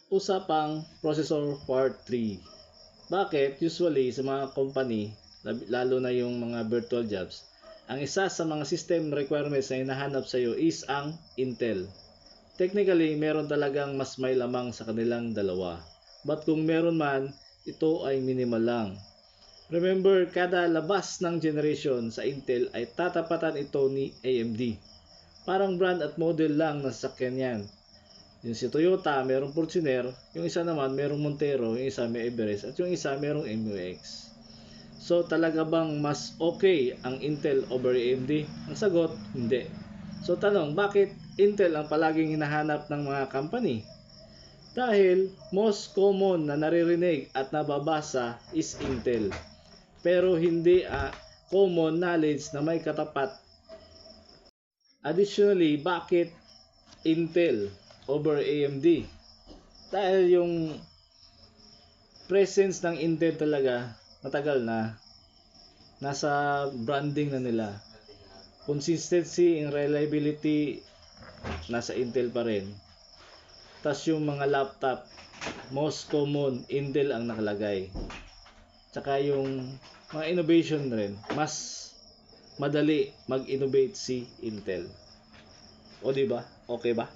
Usapang processor part 3. Bakit usually sa mga company, lalo na yung mga virtual jobs, ang isa sa mga system requirements na hinahanap sa iyo is ang Intel. Technically, meron talagang mas may lamang sa kanilang dalawa. But kung meron man, ito ay minimal lang. Remember, kada labas ng generation sa Intel ay tatapatan ito ni AMD. Parang brand at model lang ng sasakyan yan. Yung si Toyota, merong Fortuner, yung isa naman merong Montero, yung isa may Everest, at yung isa merong MUX. So talaga bang mas okay ang Intel over AMD? Ang sagot, hindi. So tanong, bakit Intel ang palaging hinahanap ng mga company? Dahil most common na naririnig at nababasa is Intel. Pero hindi common knowledge na may katapat. Additionally, bakit Intel over AMD? Dahil yung presence ng Intel talaga matagal na, nasa branding na nila. Consistency and reliability nasa Intel pa rin. Tas yung mga laptop, most common Intel ang nakalagay. Tsaka yung mga innovation rin, mas madali mag-innovate si Intel. O di ba? Okay ba?